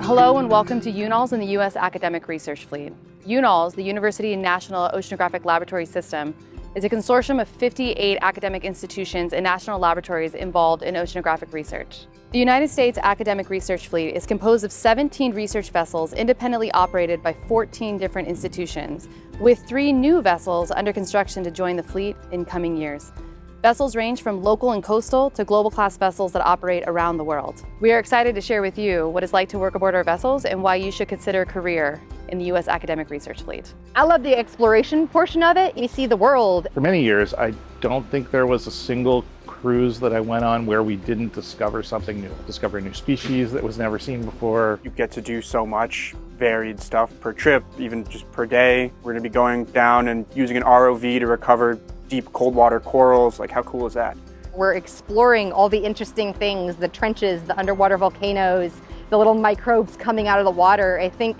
Hello and welcome to UNOLS and the U.S. Academic Research Fleet. UNOLS, the University National Oceanographic Laboratory System, is a consortium of 58 academic institutions and national laboratories involved in oceanographic research. The United States Academic Research Fleet is composed of 17 research vessels independently operated by 14 different institutions, with 3 new vessels under construction to join the fleet in coming years. Vessels range from local and coastal to global class vessels that operate around the world. We are excited to share with you what it's like to work aboard our vessels and why you should consider a career in the U.S. Academic Research Fleet. I love the exploration portion of it. You see the world. For many years, I don't think there was a single cruise that I went on where we didn't discover something new, discover a new species that was never seen before. You get to do so much varied stuff per trip, even just per day. We're going to be going down and using an ROV to recover deep cold water corals. Like, how cool is that? We're exploring all the interesting things, the trenches, the underwater volcanoes, the little microbes coming out of the water. I think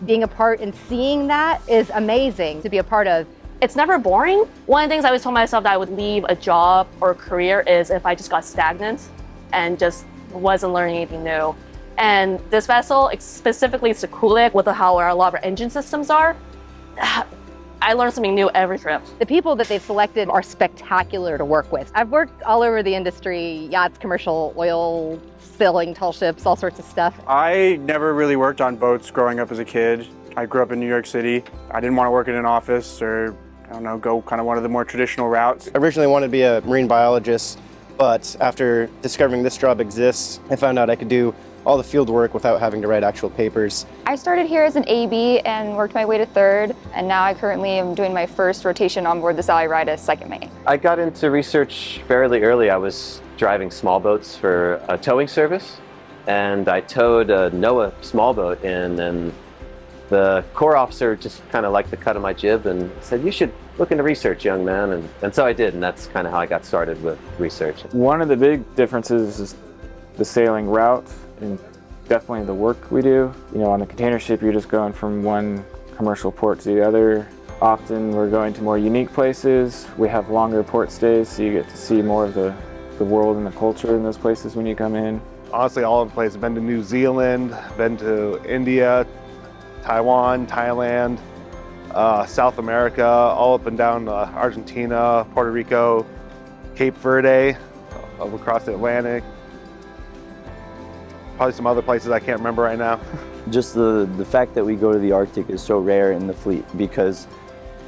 being a part and seeing that is amazing to be a part of. It's never boring. One of the things I always told myself that I would leave a job or a career is if I just got stagnant and just wasn't learning anything new. And this vessel, specifically Sekulik, with how a lot of our engine systems are, I learn something new every trip. The people that they've selected are spectacular to work with. I've worked all over the industry, yachts, commercial, oil, sailing, tall ships, all sorts of stuff. I never really worked on boats growing up as a kid. I grew up in New York City. I didn't want to work in an office or, I don't know, go kind of one of the more traditional routes. I originally wanted to be a marine biologist, but after discovering this job exists, I found out I could do all the field work without having to write actual papers. I started here as an AB and worked my way to third, and now I currently am doing my first rotation on board the Sally Ride as second mate. I got into research fairly early. I was driving small boats for a towing service, and I towed a NOAA small boat in, and the corps officer just kind of liked the cut of my jib and said, "You should look into research, young man," and so I did, and that's kind of how I got started with research. One of the big differences is the sailing route and definitely the work we do. You know, on the container ship, you're just going from one commercial port to the other. Often we're going to more unique places. We have longer port stays, so you get to see more of the world and the culture in those places when you come in. Honestly, all over the place. I've been to New Zealand, been to India, Taiwan, Thailand, South America, all up and down Argentina, Puerto Rico, Cape Verde, across the Atlantic. Probably some other places I can't remember right now. Just the fact that we go to the Arctic is so rare in the fleet, because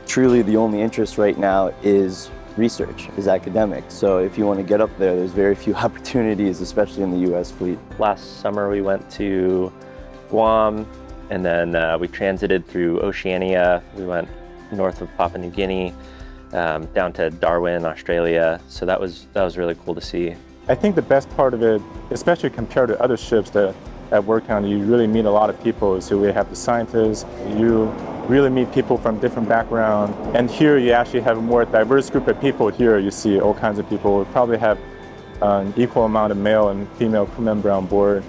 truly the only interest right now is research, is academic. So if you want to get up there, there's very few opportunities, especially in the US fleet. Last summer we went to Guam, and then we transited through Oceania. We went north of Papua New Guinea, down to Darwin, Australia. So that was really cool to see. I think the best part of it, especially compared to other ships that I've worked on, you really meet a lot of people. So we have the scientists, you really meet people from different backgrounds. And here you actually have a more diverse group of people. Here you see all kinds of people. We probably have an equal amount of male and female crew member on board.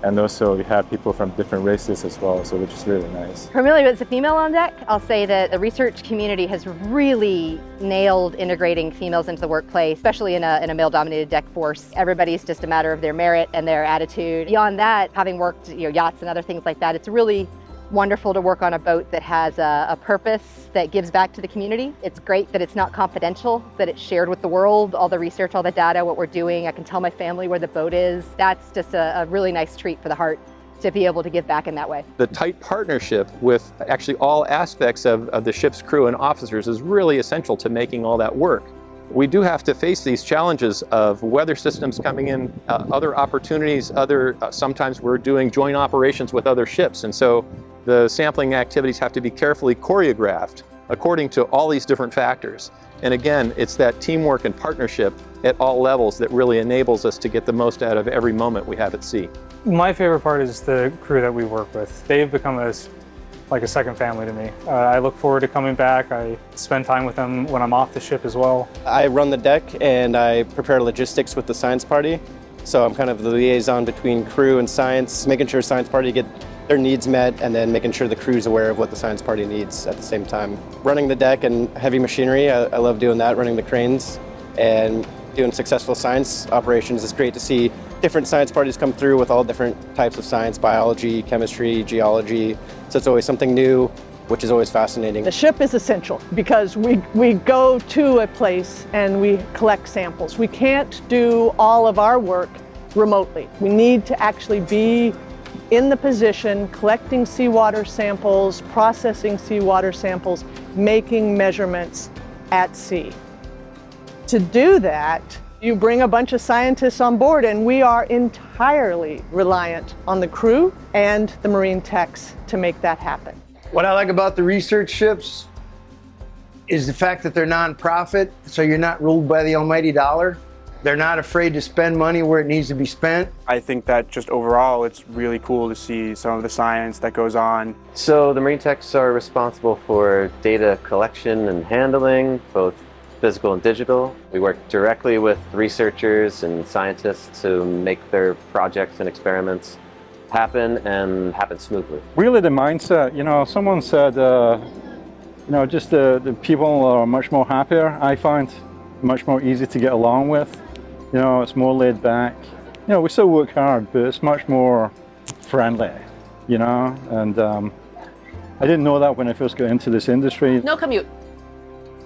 And also we have people from different races as well, so which is really nice. Primarily as a female on deck, I'll say that the research community has really nailed integrating females into the workplace, especially in a male-dominated deck force. Everybody's just a matter of their merit and their attitude. Beyond that, having worked yachts and other things like that, it's really wonderful to work on a boat that has a purpose that gives back to the community. It's great that it's not confidential, that it's shared with the world, all the research, all the data, what we're doing. I can tell my family where the boat is. That's just a really nice treat for the heart to be able to give back in that way. The tight partnership with actually all aspects of the ship's crew and officers is really essential to making all that work. We do have to face these challenges of weather systems coming in, other opportunities, sometimes we're doing joint operations with other ships, and so the sampling activities have to be carefully choreographed according to all these different factors. And again, it's that teamwork and partnership at all levels that really enables us to get the most out of every moment we have at sea. My favorite part is the crew that we work with. They've become like a second family to me. I look forward to coming back. I spend time with them when I'm off the ship as well. I run the deck and I prepare logistics with the science party. So I'm kind of the liaison between crew and science, making sure science party get their needs met, and then making sure the crew's aware of what the science party needs at the same time. Running the deck and heavy machinery, I love doing that, running the cranes. And doing successful science operations, it's great to see different science parties come through with all different types of science, biology, chemistry, geology. So it's always something new, which is always fascinating. The ship is essential because we go to a place and we collect samples. We can't do all of our work remotely. We need to actually be in the position, collecting seawater samples, processing seawater samples, making measurements at sea. To do that, you bring a bunch of scientists on board, and we are entirely reliant on the crew and the marine techs to make that happen. What I like about the research ships is the fact that they're nonprofit, so you're not ruled by the almighty dollar. They're not afraid to spend money where it needs to be spent. I think that just overall, it's really cool to see some of the science that goes on. So the marine techs are responsible for data collection and handling, both physical and digital. We work directly with researchers and scientists to make their projects and experiments happen and happen smoothly. Really the mindset, someone said, just the people are much more happier. I find much more easy to get along with. It's more laid back. We still work hard, but it's much more friendly, and I didn't know that when I first got into this industry. No commute.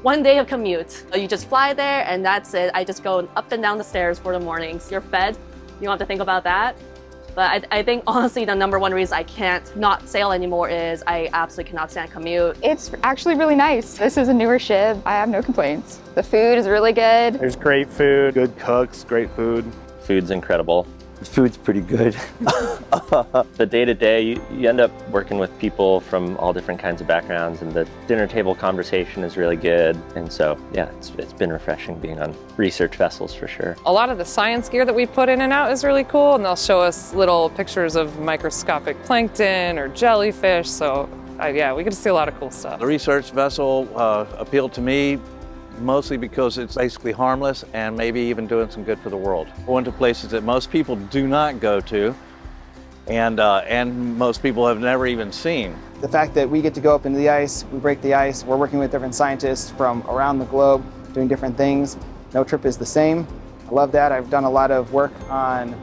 One day of commute. You just fly there and that's it. I just go up and down the stairs for the mornings. You're fed. You don't have to think about that. But I think honestly the number one reason I can't not sail anymore is I absolutely cannot stand commute. It's actually really nice. This is a newer ship. I have no complaints. The food is really good. There's great food, good cooks, great food. Food's incredible. The food's pretty good. The day-to-day, you end up working with people from all different kinds of backgrounds, and the dinner table conversation is really good. And so, yeah, it's been refreshing being on research vessels for sure. A lot of the science gear that we put in and out is really cool, and they'll show us little pictures of microscopic plankton or jellyfish. So, yeah, we get to see a lot of cool stuff. The research vessel appealed to me mostly because it's basically harmless and maybe even doing some good for the world. Going to places that most people do not go to and most people have never even seen. The fact that we get to go up into the ice, we break the ice, we're working with different scientists from around the globe doing different things. No trip is the same. I love that. I've done a lot of work on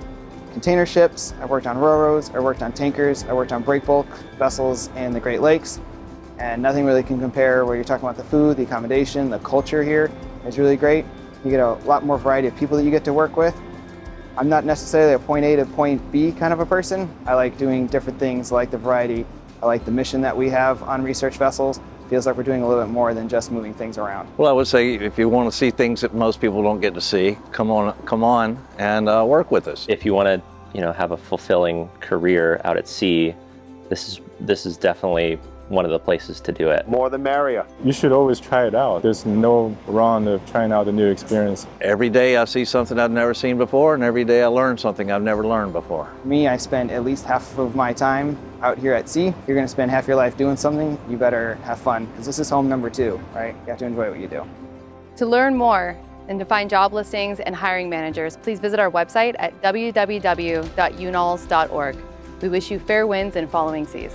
container ships, I've worked on railroads, I've worked on tankers, I worked on breakbulk vessels in the Great Lakes. And nothing really can compare where you're talking about the food, the accommodation, the culture here is really great. You get a lot more variety of people that you get to work with. I'm not necessarily a point A to point B kind of a person. I like doing different things, I like the variety. I like the mission that we have on research vessels. Feels like we're doing a little bit more than just moving things around. Well, I would say if you want to see things that most people don't get to see, come on and work with us. If you want to, have a fulfilling career out at sea, this is definitely one of the places to do it. More the merrier. You should always try it out. There's no wrong of trying out a new experience. Every day I see something I've never seen before, and every day I learn something I've never learned before. Me, I spend at least half of my time out here at sea. If you're gonna spend half your life doing something, you better have fun, because this is home number 2, right? You have to enjoy what you do. To learn more and to find job listings and hiring managers, please visit our website at www.unols.org. We wish you fair winds and following seas.